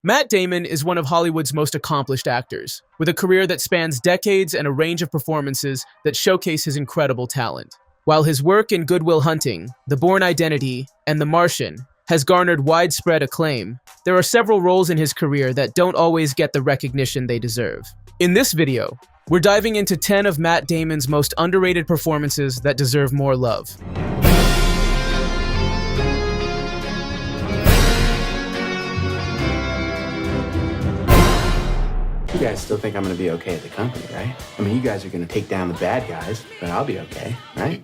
Matt Damon is one of Hollywood's most accomplished actors, with a career that spans decades and a range of performances that showcase his incredible talent. While his work in Good Will Hunting, The Bourne Identity, and The Martian has garnered widespread acclaim, there are several roles in his career that don't always get the recognition they deserve. In this video, we're diving into 10 of Matt Damon's most underrated performances that deserve more love. You guys still think I'm gonna be okay at the company, right? I mean, you guys are gonna take down the bad guys, but I'll be okay, right?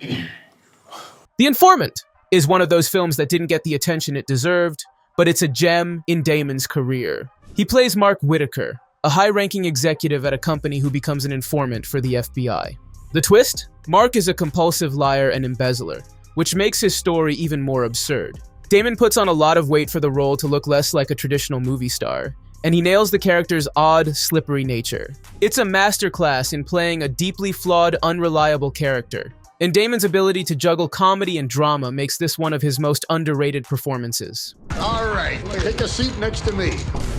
The Informant is one of those films that didn't get the attention it deserved, but it's a gem in Damon's career. He plays Mark Whitaker, a high-ranking executive at a company who becomes an informant for the FBI. The twist? Mark is a compulsive liar and embezzler, which makes his story even more absurd. Damon puts on a lot of weight for the role to look less like a traditional movie star, and he nails the character's odd, slippery nature. It's a masterclass in playing a deeply flawed, unreliable character, and Damon's ability to juggle comedy and drama makes this one of his most underrated performances. All right, take a seat next to me.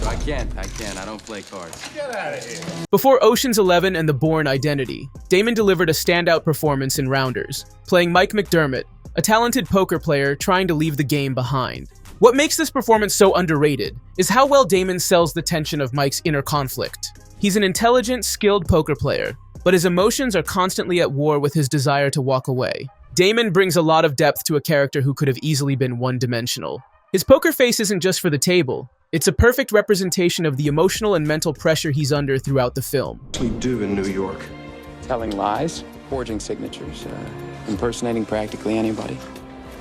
I can't. I don't play cards. Get out of here. Before Ocean's 11 and The Bourne Identity, Damon delivered a standout performance in Rounders, playing Mike McDermott, a talented poker player trying to leave the game behind. What makes this performance so underrated is how well Damon sells the tension of Mike's inner conflict. He's an intelligent, skilled poker player, but his emotions are constantly at war with his desire to walk away. Damon brings a lot of depth to a character who could have easily been one-dimensional. His poker face isn't just for the table, it's a perfect representation of the emotional and mental pressure he's under throughout the film. We do in New York. Telling lies, forging signatures, impersonating practically anybody.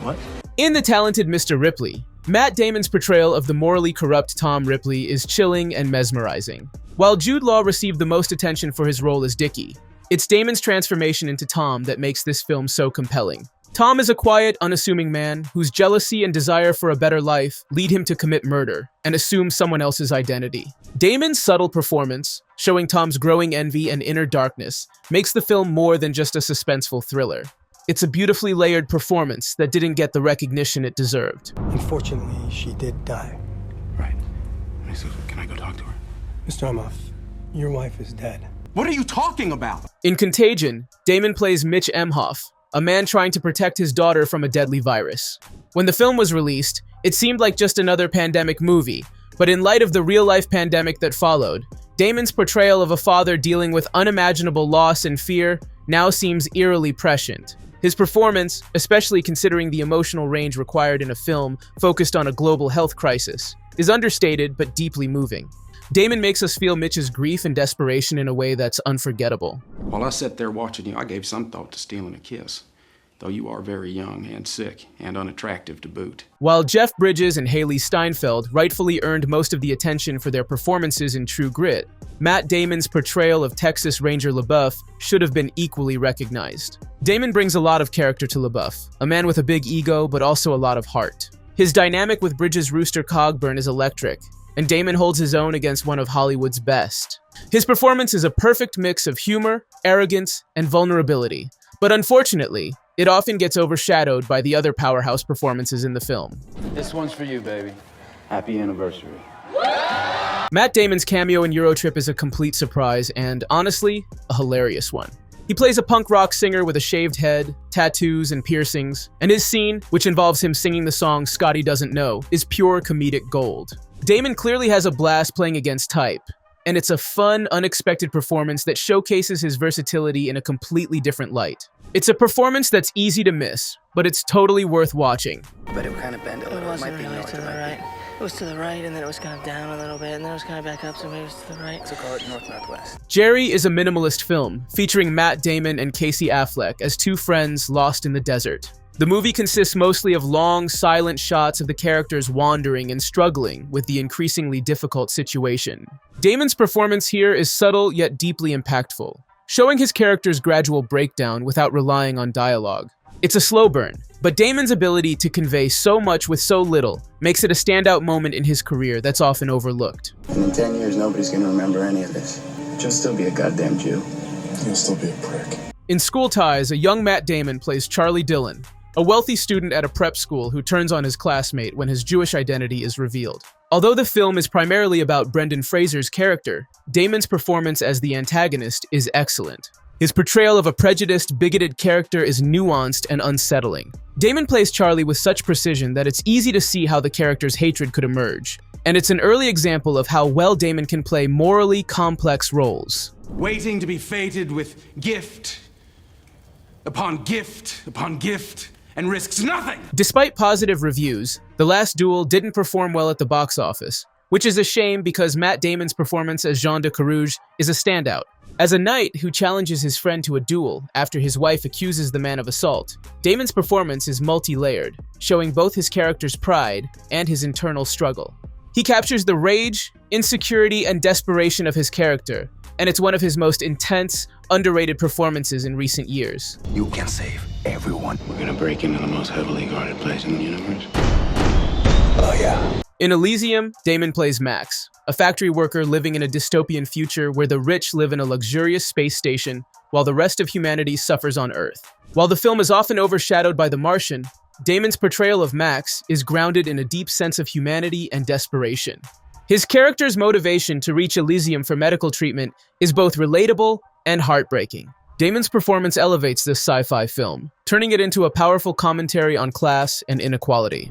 What? In The Talented Mr. Ripley, Matt Damon's portrayal of the morally corrupt Tom Ripley is chilling and mesmerizing. While Jude Law received the most attention for his role as Dickie, it's Damon's transformation into Tom that makes this film so compelling. Tom is a quiet, unassuming man whose jealousy and desire for a better life lead him to commit murder and assume someone else's identity. Damon's subtle performance, showing Tom's growing envy and inner darkness, makes the film more than just a suspenseful thriller. It's a beautifully layered performance that didn't get the recognition it deserved. Unfortunately, she did die. Right. So can I go talk to her? Mr. Armoff, your wife is dead. What are you talking about? In Contagion, Damon plays Mitch Emhoff, a man trying to protect his daughter from a deadly virus. When the film was released, it seemed like just another pandemic movie, but in light of the real-life pandemic that followed, Damon's portrayal of a father dealing with unimaginable loss and fear now seems eerily prescient. His performance, especially considering the emotional range required in a film focused on a global health crisis, is understated but deeply moving. Damon makes us feel Mitch's grief and desperation in a way that's unforgettable. While I sat there watching you, I gave some thought to stealing a kiss. Though you are very young and sick and unattractive to boot. While Jeff Bridges and Haley Steinfeld rightfully earned most of the attention for their performances in True Grit, Matt Damon's portrayal of Texas Ranger LaBeouf should have been equally recognized. Damon brings a lot of character to LaBeouf, a man with a big ego but also a lot of heart. His dynamic with Bridges' Rooster Cogburn is electric, and Damon holds his own against one of Hollywood's best. His performance is a perfect mix of humor, arrogance, and vulnerability, but unfortunately, it often gets overshadowed by the other powerhouse performances in the film. This one's for you, baby. Happy anniversary. Matt Damon's cameo in Eurotrip is a complete surprise and, honestly, a hilarious one. He plays a punk rock singer with a shaved head, tattoos, and piercings, and his scene, which involves him singing the song Scotty Doesn't Know, is pure comedic gold. Damon clearly has a blast playing against type, and it's a fun, unexpected performance that showcases his versatility in a completely different light. It's a performance that's easy to miss, but it's totally worth watching. But it would kind of bend a little. It wasn't might be really north, to the right. It was to the right, and then it was kind of down a little bit, and then it was kind of back up, so maybe it was to the right. So call it north-northwest. Jerry is a minimalist film featuring Matt Damon and Casey Affleck as two friends lost in the desert. The movie consists mostly of long, silent shots of the characters wandering and struggling with the increasingly difficult situation. Damon's performance here is subtle yet deeply impactful, showing his character's gradual breakdown without relying on dialogue. It's a slow burn, but Damon's ability to convey so much with so little makes it a standout moment in his career that's often overlooked. And in 10 years, nobody's going to remember any of this. But you'll still be a goddamn Jew. You'll still be a prick. In School Ties, a young Matt Damon plays Charlie Dillon, a wealthy student at a prep school who turns on his classmate when his Jewish identity is revealed. Although the film is primarily about Brendan Fraser's character, Damon's performance as the antagonist is excellent. His portrayal of a prejudiced, bigoted character is nuanced and unsettling. Damon plays Charlie with such precision that it's easy to see how the character's hatred could emerge. And it's an early example of how well Damon can play morally complex roles. Waiting to be fated with gift upon gift upon gift, and risks nothing! Despite positive reviews, The Last Duel didn't perform well at the box office, which is a shame because Matt Damon's performance as Jean de Carouge is a standout. As a knight who challenges his friend to a duel after his wife accuses the man of assault, Damon's performance is multi-layered, showing both his character's pride and his internal struggle. He captures the rage, insecurity, and desperation of his character, and it's one of his most intense, underrated performances in recent years. You can save everyone. We're gonna break into the most heavily guarded place in the universe. Oh, yeah. In Allesium, Damon plays Max, a factory worker living in a dystopian future where the rich live in a luxurious space station while the rest of humanity suffers on Earth. While the film is often overshadowed by The Martian, Damon's portrayal of Max is grounded in a deep sense of humanity and desperation. His character's motivation to reach Allesium for medical treatment is both relatable and heartbreaking. Damon's performance elevates this sci-fi film, turning it into a powerful commentary on class and inequality.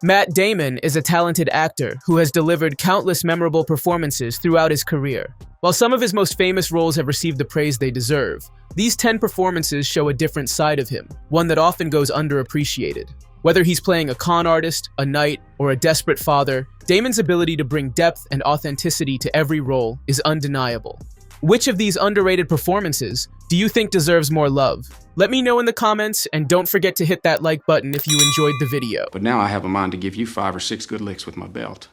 Matt Damon is a talented actor who has delivered countless memorable performances throughout his career. While some of his most famous roles have received the praise they deserve, these 10 performances show a different side of him, one that often goes underappreciated. Whether he's playing a con artist, a knight, or a desperate father, Damon's ability to bring depth and authenticity to every role is undeniable. Which of these underrated performances do you think deserves more love? Let me know in the comments, and don't forget to hit that like button if you enjoyed the video. But now I have a mind to give you 5 or 6 good licks with my belt.